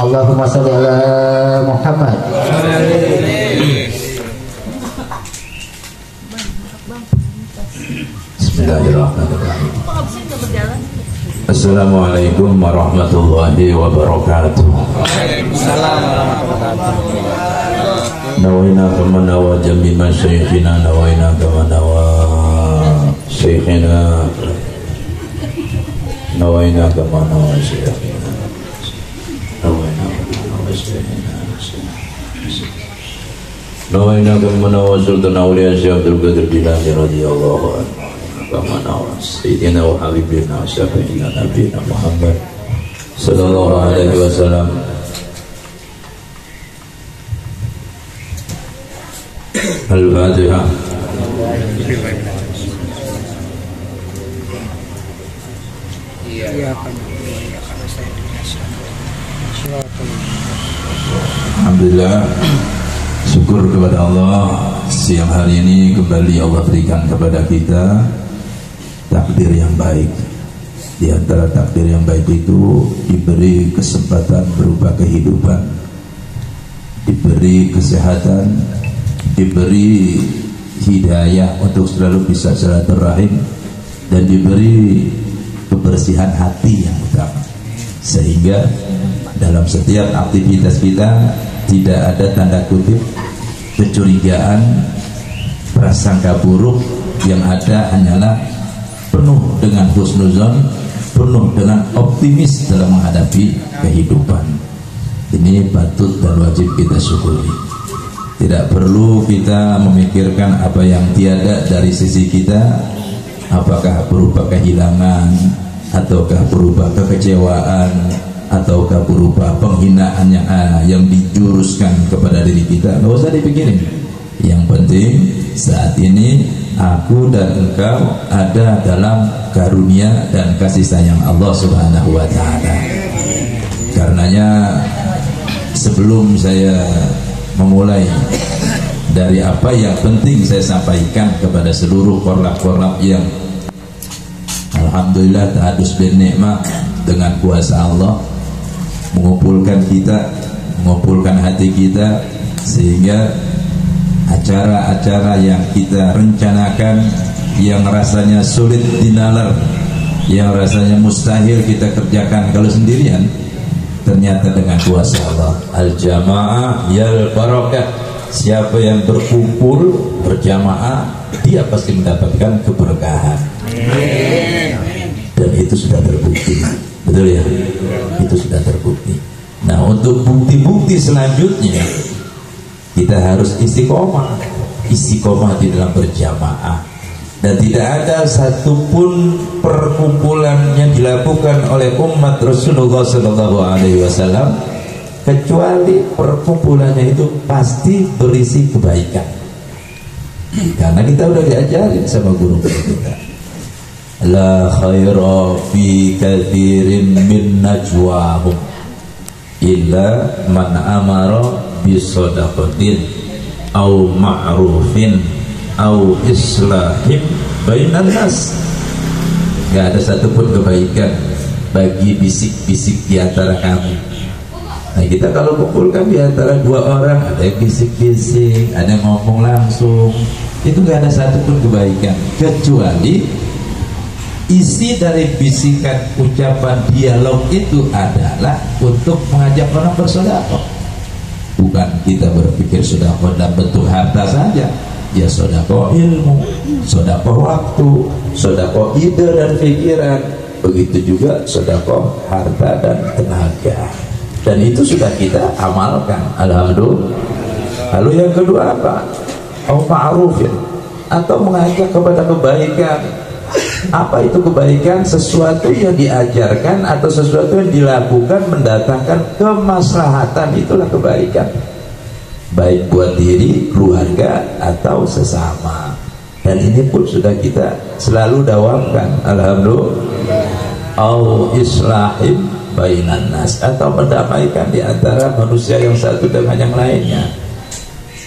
Allahumma sholli ala Muhammad. Bismillahirrahmanirrahim. Assalamualaikum warahmatullahi wabarakatuh. Nawaina kama nawa jami masyayikhina, nawaina kama nawa syekhina, nawaina kama nawa syekhina, nawaina kama nawa syekhina, nawaina kama nawa sultan awliya Syekh Abdul Qadir Jilani radhiyallahu anhu, kama nawa sayyidina wa habibina syafi'ina nabiyina Muhammad sallallahu alaihi wasallam. Al-Fatihah. Alhamdulillah, syukur kepada Allah, siang hari ini kembali Allah berikan kepada kita takdir yang baik. Di antara takdir yang baik itu diberi kesempatan berupa kehidupan, diberi kesehatan, diberi hidayah untuk selalu bisa silaturahim, dan diberi kebersihan hati yang utama, sehingga dalam setiap aktivitas kita tidak ada tanda kutip kecurigaan, prasangka buruk. Yang ada hanyalah penuh dengan husnuzon, penuh dengan optimis dalam menghadapi kehidupan. Ini patut dan wajib kita syukuri. Tidak perlu kita memikirkan apa yang tiada dari sisi kita, apakah berupa kehilangan, ataukah berupa kekecewaan, ataukah berupa penghinaan yang dijuruskan kepada diri kita. Nggak usah dipikirin. Yang penting saat ini aku dan engkau ada dalam karunia dan kasih sayang Allah Subhanahu wa Ta'ala. Karenanya sebelum saya memulai dari apa yang penting saya sampaikan kepada seluruh korlap-korlap yang alhamdulillah tahadus bin nikmah dengan kuasa Allah mengumpulkan kita, mengumpulkan hati kita, sehingga acara-acara yang kita rencanakan, yang rasanya sulit dinalar, yang rasanya mustahil kita kerjakan kalau sendirian, ternyata dengan kuasa Allah. Al-jamaah yal barakah. Siapa yang berkumpul berjamaah, dia pasti mendapatkan keberkahan. Dan itu sudah terbukti. Betul ya? Itu sudah terbukti. Nah, untuk bukti-bukti selanjutnya kita harus istiqomah. Istiqomah di dalam berjamaah. Dan tidak ada satupun perkumpulan yang dilakukan oleh umat Rasulullah SAW kecuali perkumpulannya itu pasti berisi kebaikan. Karena kita udah diajarin sama guru kita. La khaira fi kathirin min najwahum illa man amara bisadaqatin au ma'rufin au islahim bainan nas. Gak ada satupun kebaikan bagi bisik-bisik di antara kami. Nah, kita kalau kumpulkan di antara dua orang, ada yang bisik-bisik, ada yang ngomong langsung, itu gak ada satupun kebaikan, kecuali isi dari bisikan ucapan dialog itu adalah untuk mengajak orang bersedekah. Bukan kita berpikir sedekah dalam bentuk harta saja, ya sedekah ilmu, sedekah waktu, sedekah ide dan pikiran, begitu juga sedekah harta dan tenaga. Dan itu sudah kita amalkan, alhamdulillah. Lalu yang kedua apa? Au ma'rufin, atau mengajak kepada kebaikan. Apa itu kebaikan? Sesuatu yang diajarkan atau sesuatu yang dilakukan mendatangkan kemaslahatan, itulah kebaikan. Baik buat diri, keluarga, atau sesama. Dan ini pun sudah kita selalu dawamkan, alhamdulillah. Au islahim bainan nas, atau mendamaikan di antara manusia yang satu dengan yang lainnya.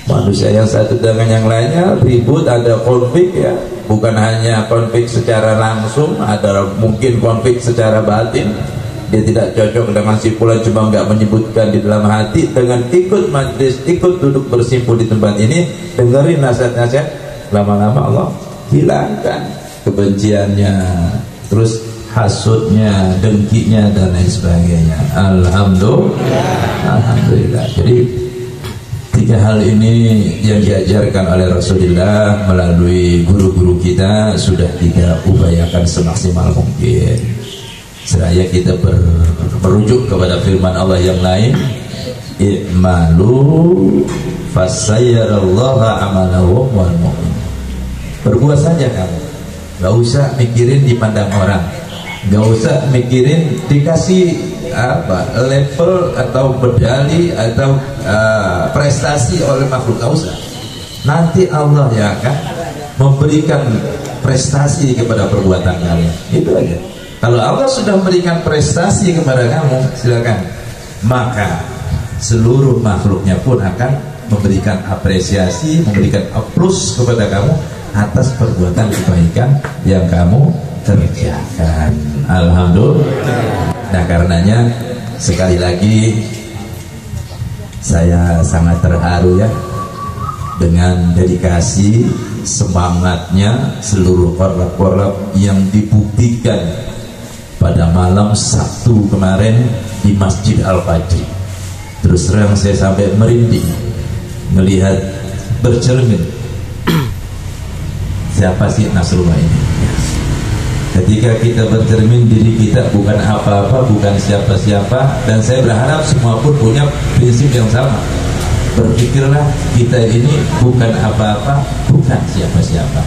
Manusia yang satu dengan yang lainnya ribut, ada konflik ya, bukan hanya konflik secara langsung, ada mungkin konflik secara batin. dia tidak cocok dengan si fulan, cuma nggak menyebutkan di dalam hati, dengan ikut majlis, ikut duduk bersimpul di tempat ini, dengerin nasihat-nasihat, lama-lama Allah hilangkan kebenciannya, terus hasutnya, dengkinya, dan lain sebagainya. Alhamdulillah. Jadi 3 hal ini yang diajarkan oleh Rasulullah melalui guru-guru kita sudah kita upayakan semaksimal mungkin. Seraya kita merujuk kepada firman Allah yang lain, i'malu fasayyarallaha amalahu wal mu'min. Berbuat saja kamu, gak usah mikirin dipandang orang, gak usah mikirin dikasih level atau medali atau prestasi oleh makhluk, gak usah. Nanti Allah yang akan memberikan prestasi kepada perbuatan kalian. Itu aja. Kalau Allah sudah memberikan prestasi kepada kamu, silakan. Maka seluruh makhluknya pun akan memberikan apresiasi, memberikan aplaus kepada kamu atas perbuatan kebaikan yang kamu kerjakan. Alhamdulillah. Nah, karenanya sekali lagi saya sangat terharu ya dengan dedikasi semangatnya seluruh korlap-korlap yang dibuktikan pada malam Sabtu kemarin di Masjid Al-Fajri. Terus terang saya sampai merinding melihat, bercermin, siapa sih Nasrullah ini? Ketika kita bercermin diri kita bukan apa-apa, bukan siapa-siapa, dan saya berharap semua pun punya prinsip yang sama. Berpikirlah kita ini bukan apa-apa, bukan siapa-siapa.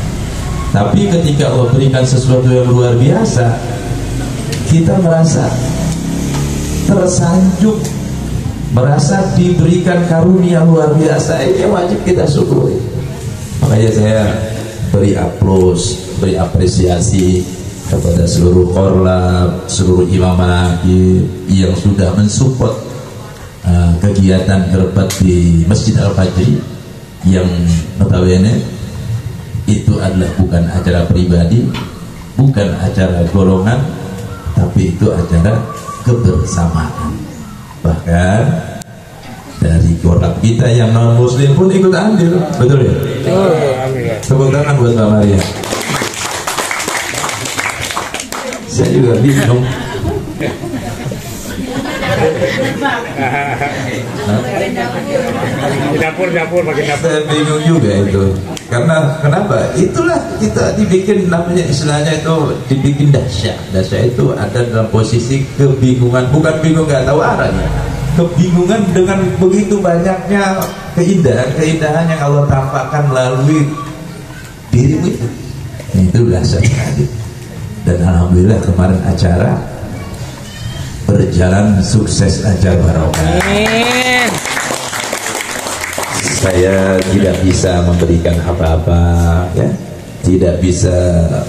Tapi ketika Allah berikan sesuatu yang luar biasa, kita merasa tersanjung, merasa diberikan karunia luar biasa. Ini wajib kita syukuri. Makanya saya beri aplaus, beri apresiasi kepada seluruh korlap, seluruh imam manaqib yang sudah mensupport kegiatan gerbat di Masjid Al-Fajri, yang notabene itu adalah bukan acara pribadi, bukan acara golongan, tapi itu acara kebersamaan. Bahkan dari korlap kita yang non muslim pun ikut andil, betul ya? Tepuk tangan buat Mbak Maria. Saya juga bingung. Dapur makin dapur. Saya bingung juga itu. Karena kenapa? Itulah kita dibikin, namanya istilahnya itu dibikin dahsyat. Dahsyat itu ada dalam posisi kebingungan, bukan bingung nggak tahu arahnya. Kebingungan dengan begitu banyaknya keindahan yang Allah tampakkan melalui dirimu itu. Itu dahsyat sekali. Dan alhamdulillah kemarin acara berjalan sukses, aja barokah. Amin. Saya tidak bisa memberikan apa-apa, ya, tidak bisa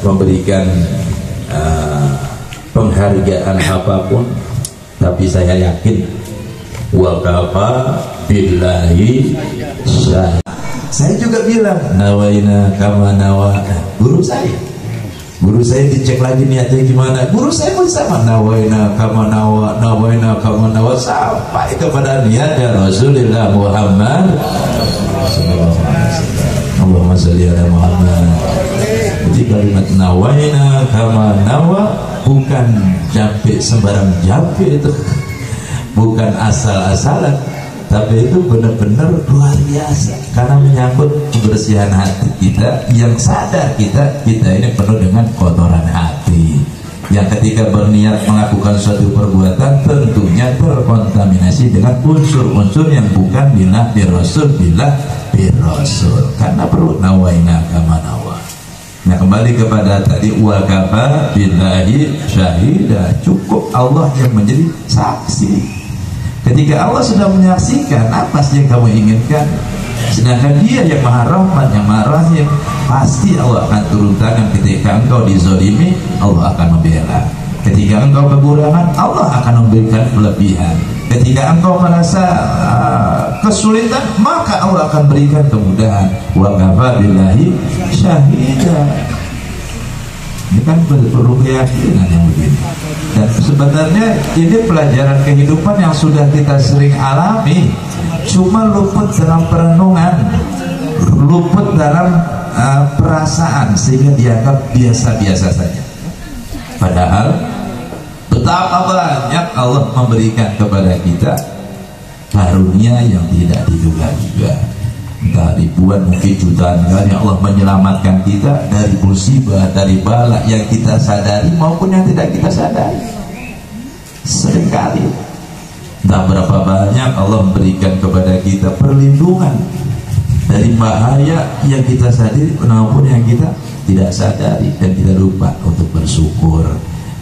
memberikan penghargaan apapun, tapi saya yakin wa kafa billahi syahid. Saya juga bilang nawaina kama nawa. Guru saya dicek lagi niatnya gimana. Guru saya pun sama, nawaina kama nawa, nawaina kama nawa, sampai kepada niatnya Rasulullah Muhammad sallallahu alaihi wasallam. Allahumma shalli ala Muhammad. Jadi kalimat nawaina kama nawa bukan jampe sembarang jampe itu, bukan asal-asalan, tapi itu benar-benar luar biasa karena menyangkut kebersihan hati kita, yang sadar kita ini penuh dengan kotoran hati, yang ketika berniat melakukan suatu perbuatan tentunya terkontaminasi dengan unsur-unsur yang bukan billah birrasul, billah birrasul, karena perlu nawaina kama nawa. Nah, kembali kepada tadi wa kafa billahi syahida, cukup Allah yang menjadi saksi. Ketika Allah sudah menyaksikan apa sih yang kamu inginkan, sedangkan Dia yang Maha Rahman, yang Maha Rahim, pasti Allah akan turun tangan. Ketika engkau dizolimi, Allah akan membela. Ketika engkau kekurangan, Allah akan memberikan kelebihan. Ketika engkau merasa kesulitan, maka Allah akan berikan kemudahan. Wa kafa billahi syahida. Ini kan perlu keyakinan yang begini. Dan sebenarnya ini pelajaran kehidupan yang sudah kita sering alami, cuma luput dalam perenungan, luput dalam perasaan, sehingga dianggap biasa-biasa saja. Padahal betapa banyak Allah memberikan kepada kita karunia yang tidak diduga-duga. Entah ribuan, mungkin jutaan kali Allah menyelamatkan kita dari musibah, dari bala yang kita sadari maupun yang tidak kita sadari. Seringkali entah berapa banyak Allah memberikan kepada kita perlindungan dari bahaya yang kita sadari maupun yang kita tidak sadari, dan kita lupa untuk bersyukur.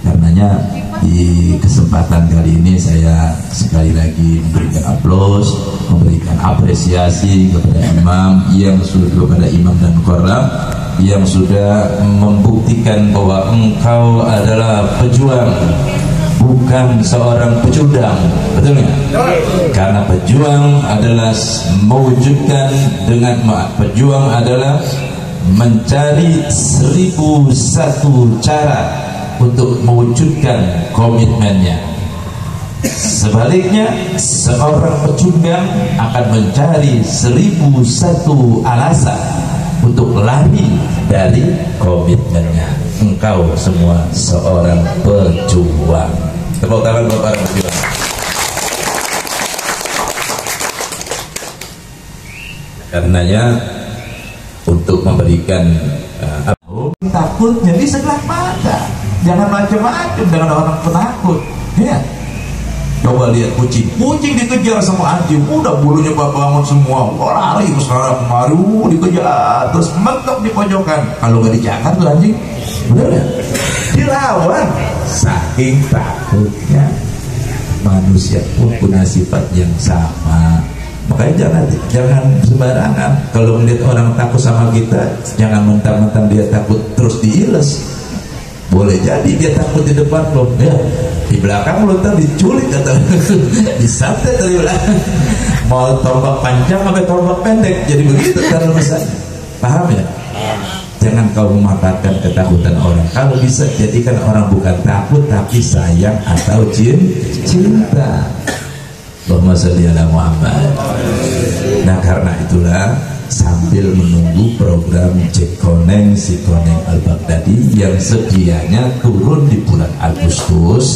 Karenanya di kesempatan kali ini saya sekali lagi memberikan aplaus, memberikan apresiasi kepada imam yang sudah, kepada imam dan koram yang sudah membuktikan bahwa engkau adalah pejuang, bukan seorang pecundang. Betul nggak? Karena pejuang adalah mewujudkan dengan pejuang adalah mencari 1001 cara untuk mewujudkan komitmennya. Sebaliknya, seorang pecundang akan mencari 1001 alasan untuk lari dari komitmennya. Engkau semua seorang pejuang. Tepuk tangan buat para pejuang. Karenanya untuk memberikan takutnya di sebelah mata, jangan macam-macam dengan orang penakut. Ya, coba lihat kucing dikejar sama anjing, udah bulunya bangun semua, lari ke sana kemari, dikejar, terus mentok di pojokan. Kalau nggak dicakar tuh anjing, bener ya, dilawan. Saking takutnya, manusia pun punya sifat yang sama. Makanya jangan sembarangan kalau melihat orang takut sama kita, jangan mentang-mentang dia takut terus diiles. Boleh jadi dia takut di depan lo, ya di belakang lo ntar diculik atau disantet dari belakang. Mau tombak panjang sampai tombak pendek, jadi begitu kalau misalnya. Paham ya? Jangan kau memanfaatkan ketakutan orang. Kalau bisa jadikan orang bukan takut tapi sayang atau cinta. Allahumma sholli ala Muhammad. Nah, karena itulah sambil menunggu program Cek Koneng Si Koneng Al-Baghdadi yang sedianya turun di bulan Agustus,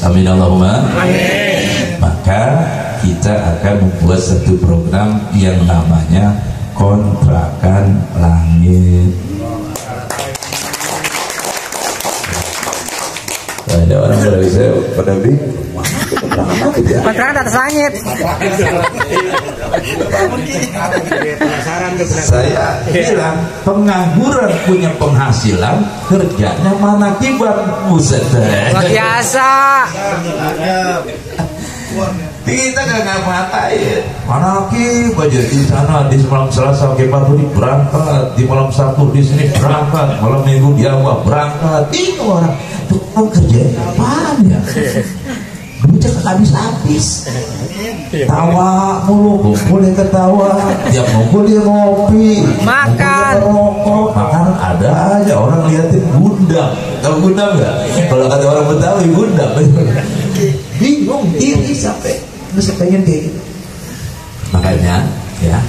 amin Allahumma amin, maka kita akan membuat satu program yang namanya Kontrakan Langit. Ada orang dari saya pada bingung, kontrakan atas langit. Saya bilang pengangguran punya penghasilan, kerjanya mana kibar, buset. Luar biasa. Kita nggak ngapa-ngapain. Mana kibar di sana, di malam Selasa kibar di berangkat, di malam Sabtu di sini berangkat, malam Minggu di awal berangkat. Itu orang tuh kerja apaan ya? Duitnya habis-habis, tawa mulu, boleh ketawa, tiap ngumpul dia ngopi, makan, rokok, makan ada aja orang liatin gundam. Tahu gundam nggak? Kalau kata orang Betawi gundam, bingung diri sampai bisa pengen kayak gitu. Makanya ya,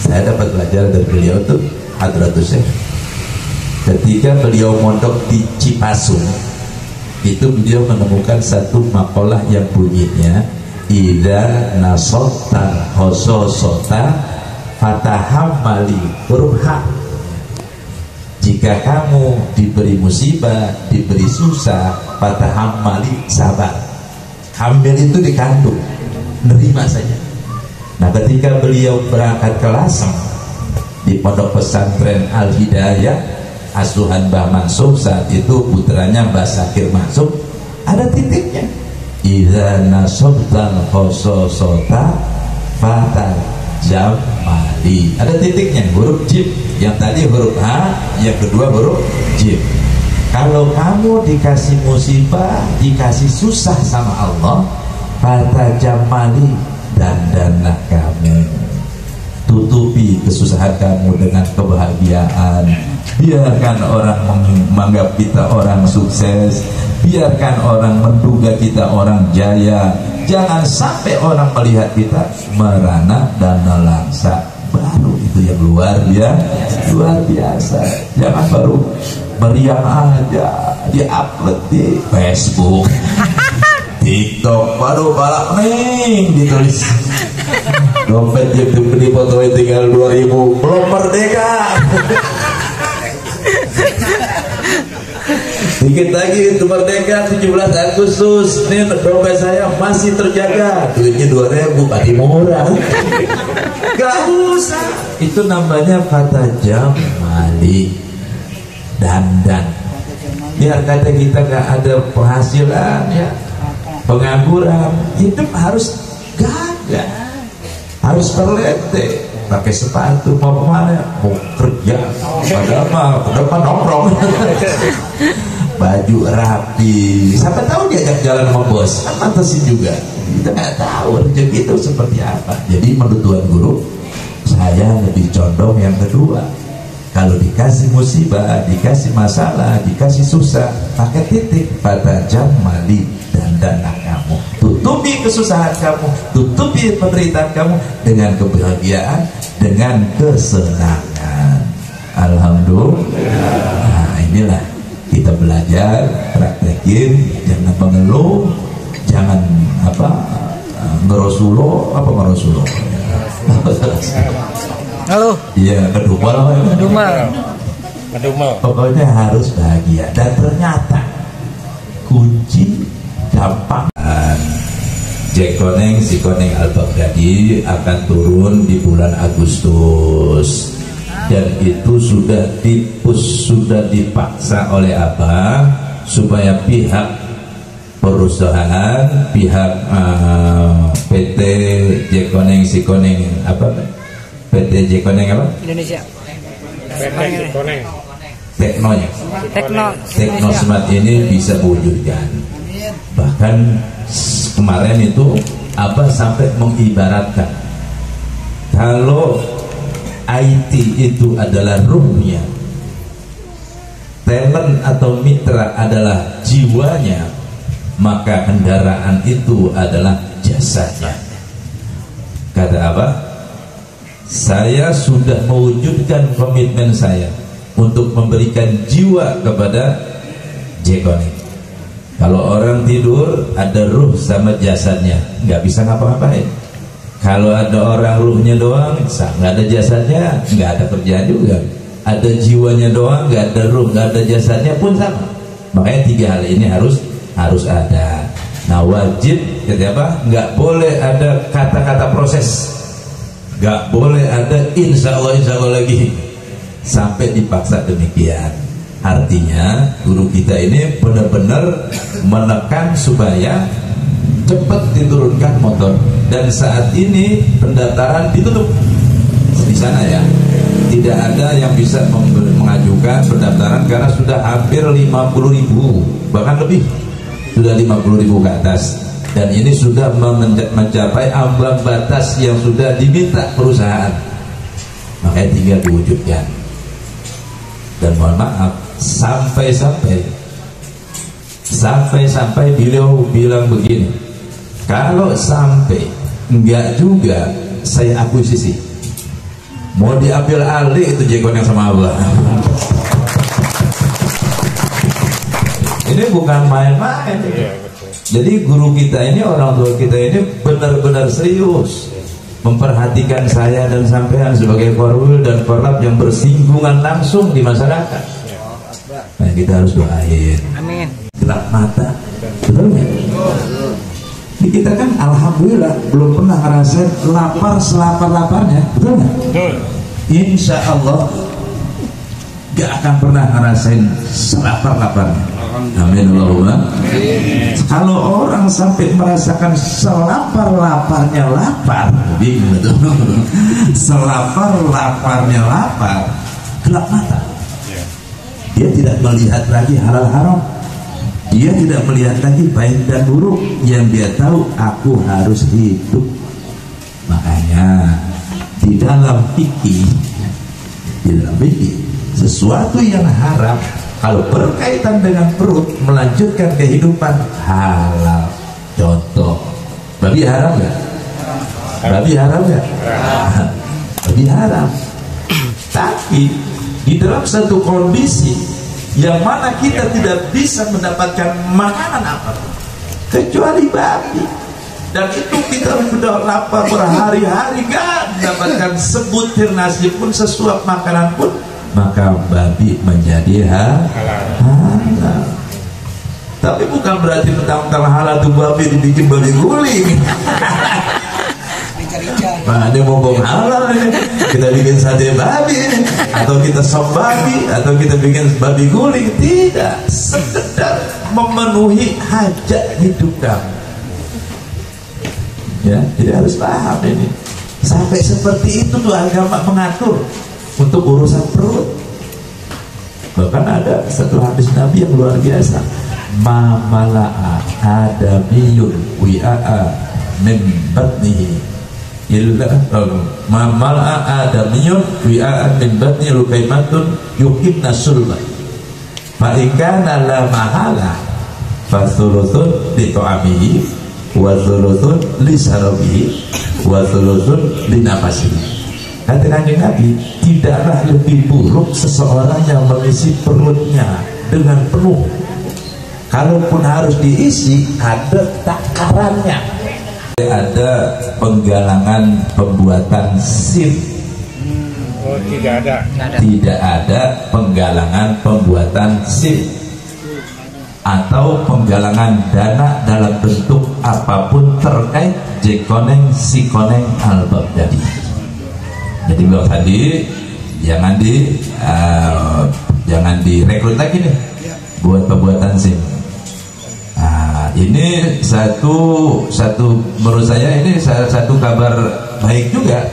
saya dapat belajar dari beliau tuh Hadratus Syekh. Ketika beliau mondok di Cipasung, itu beliau menemukan satu makalah yang bunyinya idza nasottar khososota fatahammali hurha. Jika kamu diberi musibah, diberi susah, fatahammali sabar. Hamil itu dikandung, nerima saja. Nah, ketika beliau berangkat ke Lasem di pondok pesantren Al Hidayah asuhan Mbah Mansur, saat itu putranya Mbah Sakir Mansur, ada titiknya idza nasobtal khososota fatal jamali, ada titiknya, huruf jim. Yang tadi huruf H, yang kedua huruf jim. Kalau kamu dikasih musibah, dikasih susah sama Allah, fatal jamali, dandanlah kamu, tutupi kesusahan kamu dengan kebahagiaan, biarkan orang menganggap kita orang sukses, biarkan orang menduga kita orang jaya. Jangan sampai orang melihat kita merana dan nelangsa. Baru itu yang luar biasa. Jangan baru meriang aja di-upload di Facebook, TikTok, baru balak nih ditulis dompet YouTube di fotonya tinggal 2000, belum merdeka. Dikit lagi itu merdeka 17 Agustus. Ini dompet saya masih terjaga, duitnya 2000, pasti murah. Gak usah. Itu namanya kata jamali, dandan. Biar kata kita gak ada penghasilan ya, pengangguran, hidup harus gagah, harus terlete, pakai sepatu mau kemana, mau kerja, padahal mah depan nongkrong. Baju rapi, siapa tahu diajak jalan sama bos, kan mantesin juga. Kita nggak tahu rezeki itu seperti apa. Jadi menurut Tuan Guru, saya lebih condong yang kedua. Kalau dikasih musibah, dikasih masalah, dikasih susah, pakai titik pada jamali dan dana kamu. Tutupi kesusahan kamu, tutupi penderitaan kamu dengan kebahagiaan, dengan kesenangan. Alhamdulillah. Nah, inilah kita belajar, praktekin, jangan mengeluh, jangan ngerosulo. Halo. Iya, kedumel. Pokoknya harus bahagia. Dan ternyata kunci gampang. Jekoneng si Koneng Al-Baghdadi akan turun di bulan Agustus. Dan itu sudah dipaksa oleh Abah supaya pihak perusahaan, pihak PT Jekoneng si Koneng PT Jekoneng Indonesia. Tekno Smart ini bisa wujudkan. Bahkan kemarin itu Abah sampai mengibaratkan kalau IT itu adalah ruhnya, talent atau mitra adalah jiwanya, maka kendaraan itu adalah jasanya. Kata Abah, saya sudah mewujudkan komitmen saya untuk memberikan jiwa kepada Jekoneng. Kalau orang tidur ada ruh sama jasadnya, nggak bisa ngapa-ngapain. Kalau ada orang ruhnya doang, nggak ada jasadnya, nggak ada kerjaan juga. Ada jiwanya doang, nggak ada ruh, nggak ada jasadnya pun sama. Makanya 3 hal ini harus ada. Nah, wajib nggak boleh ada kata-kata proses, nggak boleh ada insya Allah lagi sampai dipaksa demikian. Artinya guru kita ini benar-benar menekan supaya cepat diturunkan motor. Dan saat ini pendaftaran ditutup di sana ya, tidak ada yang bisa mengajukan pendaftaran karena sudah hampir 50.000, bahkan lebih, sudah 50.000 ke atas. Dan ini sudah mencapai ambang batas yang sudah diminta perusahaan, makanya tinggal diwujudkan. Dan mohon maaf, sampai beliau bilang begini, kalau sampai enggak juga saya akuisisi, mau diambil alih itu Jekoneng sama Allah. Ini bukan main-main. Jadi guru kita ini, orang tua kita ini benar-benar serius memperhatikan saya dan sampean sebagai korwil dan korlap yang bersinggungan langsung di masyarakat. Nah, kita harus doain. Amin. Gelap mata, betul nggak? Kita kan alhamdulillah belum pernah ngerasain lapar selapar-laparnya, betul nggak? Betul. Insya Allah gak akan pernah ngerasain selapar-laparnya. Amin Allahumma. Kalau orang sampai merasakan selapar-laparnya lapar, bingung betul. Selapar-laparnya lapar, gelap mata. Dia tidak melihat lagi halal haram. Dia tidak melihat lagi baik dan buruk. Yang dia tahu, aku harus hidup. Makanya di dalam fikih sesuatu yang haram kalau berkaitan dengan perut melanjutkan kehidupan halal. Contoh, babi haram nggak? Babi haram nggak? Babi haram. Tapi di dalam satu kondisi yang mana kita tidak bisa mendapatkan makanan apapun kecuali babi, dan itu kita sudah lapar berhari-hari gak mendapatkan sebutir nasi pun, sesuap makanan pun, maka babi menjadi halal. Tapi bukan berarti tentang halal itu babi dibikin babi guling. Nah, dia ngomong halal ini, kita bikin sate babi ini, atau kita sop babi, atau kita bikin babi guling. Tidak, sekedar memenuhi hajat hidup kamu. Ya, jadi harus paham ini. Sampai seperti itu tuh agama mengatur untuk urusan perut. Bahkan ada satu hadis Nabi yang luar biasa. Ma mala'a adamiyun wi'a'a min batnihi illa ma mala'a adamiyun wi'a'a min batnihi lukaimatun yuhibna sulba fa in kana la mahala fa thuluthun li ta'amihi wa thuluthun li sarabihi wa thuluthun li nafasihi. Kata Kanjeng Nabi, tidaklah lebih buruk seseorang yang mengisi perutnya dengan penuh. Kalaupun harus diisi, ada takarannya. Ada penggalangan pembuatan SIM. Oh, tidak ada. Tidak ada penggalangan pembuatan SIM atau penggalangan dana dalam bentuk apapun terkait jekoneng sikoneng al-Baghdadi. Jadi Bang Sandi jangan direkrut lagi nih buat pembuatan SIM. Nah, ini satu menurut saya ini satu kabar baik juga.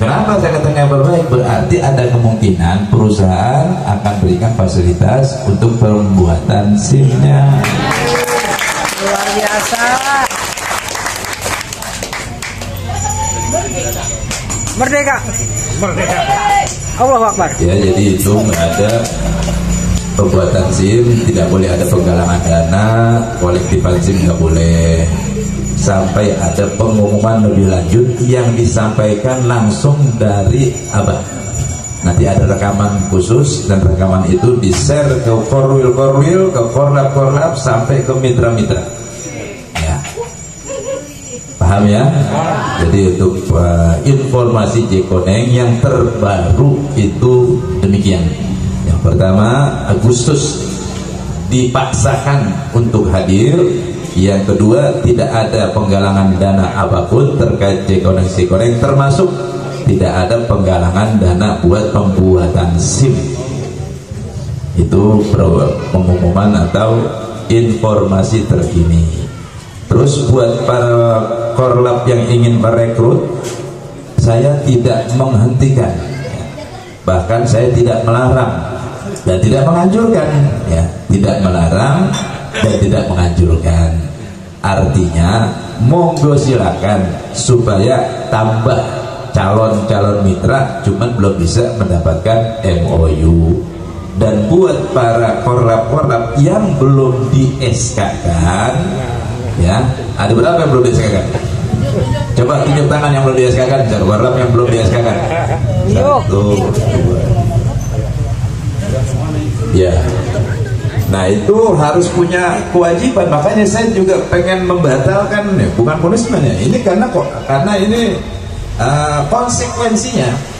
Kenapa saya katakan kabar baik? Berarti ada kemungkinan perusahaan akan berikan fasilitas untuk pembuatan SIM-nya. Luar biasa. Merdeka. Merdeka. Allahu Akbar. Ya, jadi itu ada pembuatan SIM, tidak boleh ada penggalangan dana, kolektifan SIM nggak boleh, sampai ada pengumuman lebih lanjut yang disampaikan langsung dari Abah. Nanti ada rekaman khusus, dan rekaman itu di-share ke korwil, ke korlap, sampai ke mitra-mitra. Ya. Paham ya? Jadi untuk informasi Jekoneng yang terbaru itu demikian. Yang pertama, Agustus dipaksakan untuk hadir. Yang kedua, tidak ada penggalangan dana apapun terkait Jekoneng, termasuk tidak ada penggalangan dana buat pembuatan SIM. Itu pengumuman atau informasi terkini. Terus buat para korlap yang ingin merekrut, saya tidak menghentikan, bahkan saya tidak melarang dan tidak menganjurkan, ya, tidak melarang dan tidak menganjurkan. Artinya monggo silakan supaya tambah calon-calon mitra, cuman belum bisa mendapatkan MOU. Dan buat para korlap-korlap yang belum di-SK-kan, ya, ada berapa yang belum di-SK-kan? Coba tunjuk tangan yang belum di-SK-kan, korlap yang belum di-SK-kan. 1, 2. Ya, nah itu harus punya kewajiban. Makanya saya juga pengen membatalkan, ya, bukan punishment ya. Ini karena ini konsekuensinya.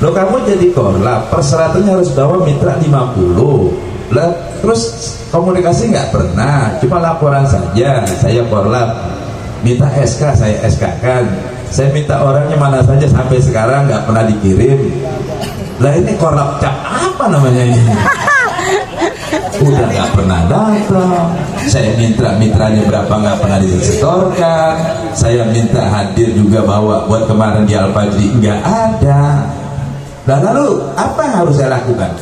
Loh, kamu jadi korlap, persyaratannya harus bawa mitra 50. Lah, terus komunikasi nggak pernah, cuma laporan saja. Saya korlap, minta SK, saya SK-kan. Saya minta orangnya mana saja, sampai sekarang nggak pernah dikirim. Lah, ini korlap cap apa namanya ini? Udah nggak pernah datang. Saya minta mitranya berapa, nggak pernah disetorkan. Saya minta hadir juga bawa buat kemarin di Al-Fajri, nggak ada. Dan lalu apa yang harus saya lakukan?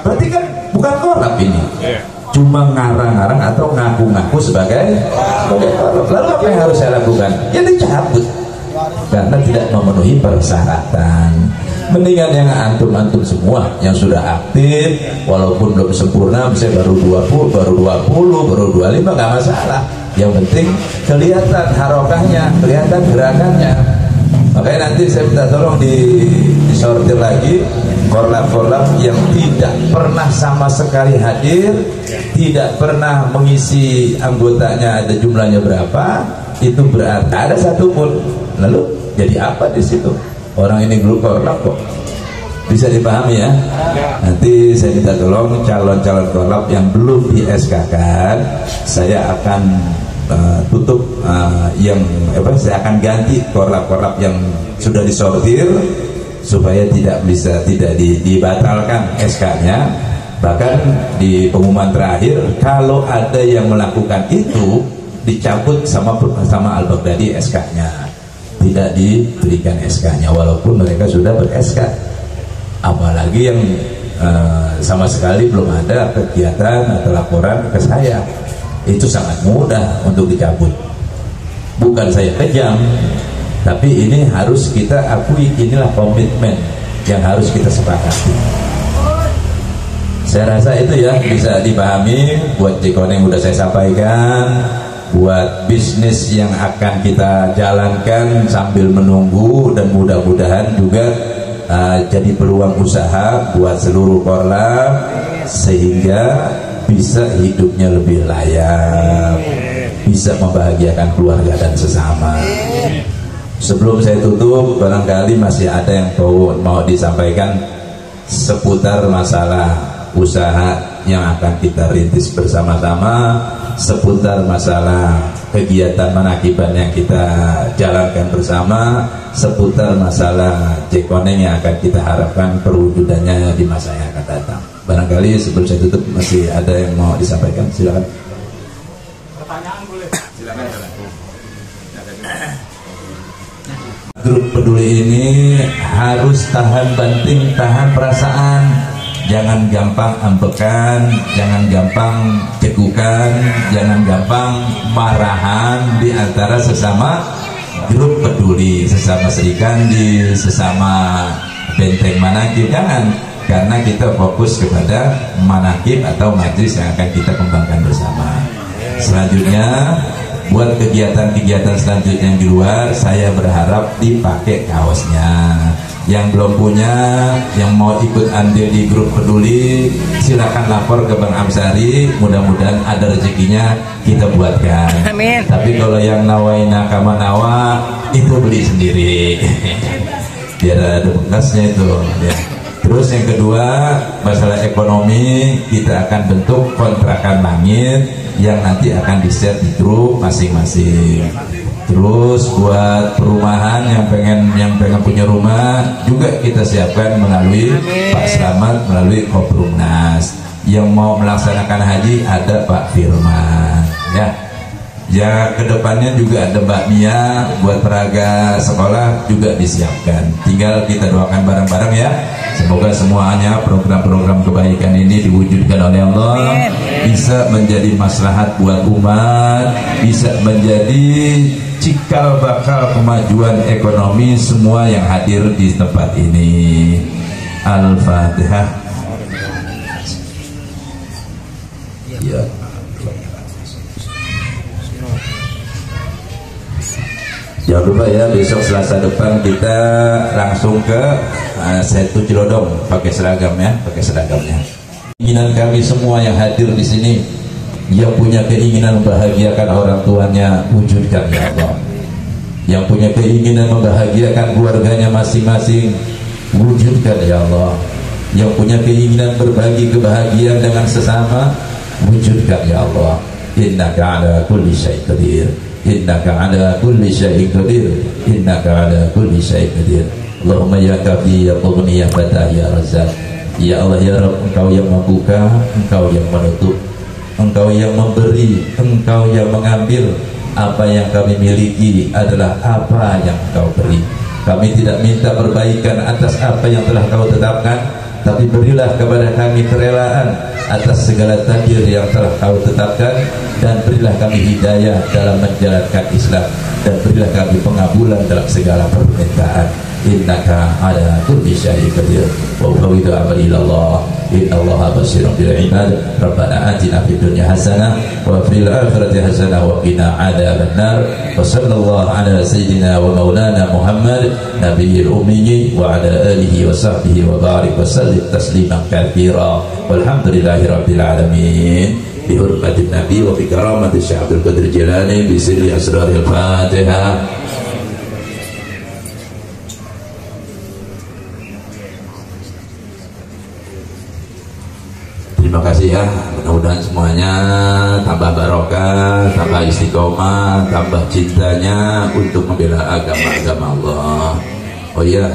Berarti kan bukan korlap ini, cuma ngarang-ngarang atau ngaku-ngaku sebagai korlap. Lalu apa yang harus saya lakukan? Ya dicabut karena tidak memenuhi persyaratan. Mendingan yang antum-antum semua yang sudah aktif, walaupun belum sempurna, bisa baru 20, baru 25 nggak masalah. Yang penting kelihatan harokahnya, kelihatan gerakannya. Makanya nanti saya minta tolong disortir lagi korlap-korlap yang tidak pernah sama sekali hadir, tidak pernah mengisi anggotanya ada jumlahnya berapa, itu berarti ada satu pun. Lalu jadi apa di situ? Orang ini grup korlap kok. Bisa dipahami ya? Nanti saya minta tolong calon-calon korlap yang belum di-SK-kan, saya akan tutup saya akan ganti korlap-korlap yang sudah disortir supaya tidak dibatalkan SK-nya. Bahkan di pengumuman terakhir, kalau ada yang melakukan itu dicabut sama Al-Baghdadi SK-nya, tidak diberikan SK-nya walaupun mereka sudah ber-SK. Apalagi yang sama sekali belum ada kegiatan atau laporan ke saya, itu sangat mudah untuk dicabut. Bukan saya kejam, tapi ini harus kita akui, inilah komitmen yang harus kita sepakati. Saya rasa itu ya bisa dipahami. Buat Cikone yang udah saya sampaikan, buat bisnis yang akan kita jalankan sambil menunggu, dan mudah-mudahan juga jadi peluang usaha buat seluruh korlap sehingga bisa hidupnya lebih layak, bisa membahagiakan keluarga dan sesama. Sebelum saya tutup, barangkali masih ada yang mau disampaikan seputar masalah usaha yang akan kita rintis bersama-sama, seputar masalah kegiatan manakiban yang kita jalankan bersama, seputar masalah Cekoneng yang akan kita harapkan perwujudannya di masa yang akan datang. Barangkali sebelum saya tutup masih ada yang mau disampaikan, silakan. Pertanyaan boleh? Silakan. Grup peduli ini harus tahan banting, tahan perasaan. Jangan gampang ambekan, jangan gampang cegukan, jangan gampang marahan di antara sesama grup peduli, sesama serikandi, sesama benteng manakib. Jangan, karena kita fokus kepada manakib atau majlis yang akan kita kembangkan bersama. Selanjutnya, buat kegiatan-kegiatan selanjutnya yang di luar, saya berharap dipakai kaosnya. Yang belum punya, yang mau ikut andil di grup peduli, silakan lapor ke Bang Amsari. Mudah-mudahan ada rezekinya kita buatkan. Amin. Tapi kalau yang nawaina kama nawa, itu beli sendiri. Biar ada bekasnya itu ya. Terus yang kedua, masalah ekonomi, kita akan bentuk kontrakan langit yang nanti akan di-share di grup masing-masing. Terus buat perumahan yang pengen punya rumah juga kita siapkan melalui Pak Slamet, melalui Koprumnas. Yang mau melaksanakan haji ada Pak Firman ya. Ya, kedepannya juga ada Mbak Mia, buat peraga sekolah juga disiapkan. Tinggal kita doakan bareng-bareng ya. Semoga semuanya program-program kebaikan ini diwujudkan oleh Allah, bisa menjadi maslahat buat umat, bisa menjadi cikal bakal kemajuan ekonomi semua yang hadir di tempat ini. Al-Fatihah. Ya. Jangan lupa ya, besok Selasa depan kita langsung ke Setu Cilodong pakai seragam ya, pakai seragamnya. Keinginan kami semua yang hadir di sini, yang punya keinginan membahagiakan orang tuanya, wujudkan ya Allah. Yang punya keinginan membahagiakan keluarganya masing-masing, wujudkan ya Allah. Yang punya keinginan berbagi kebahagiaan dengan sesama, wujudkan ya Allah. Innaka ala kulli syai'in qadir. Innaka ala kulli syai'in qadir. Innaka ala kulli syai'in qadir. Allahumma ya kafi ya mughni ya fatah ya razzaq. Ya Allah ya Rabb, Engkau yang membuka, Engkau yang menutup, Engkau yang memberi, Engkau yang mengambil. Apa yang kami miliki adalah apa yang Engkau beri. Kami tidak minta perbaikan atas apa yang telah Kau tetapkan, tapi berilah kepada kami kerelaan atas segala takdir yang telah Kau tetapkan, dan berilah kami hidayah dalam menjalankan Islam, dan berilah kami pengabulan dalam segala permintaan. innaka ala kulli syai'in qadir wa ufawwidu amri ila Allah innallaha basirun bil ibad rabbana atina fid dunya hasanah wa fil akhirati hasanah wa qina adzabannar wa sallallahu ala sayyidina wa maulana Muhammad nabiyil ummi wa ala alihi wa sahbihi wa barik wa sallim tasliman katsira walhamdulillahi rabbil alamin bi hurmatin nabi wa bi karamati Syekh Abdul Qadir Jilani bi sirri asraril Fatihah. Terima kasih ya, mudah-mudahan semuanya tambah barokah, tambah istiqomah, tambah cintanya untuk membela agama-agama Allah. Oh iya.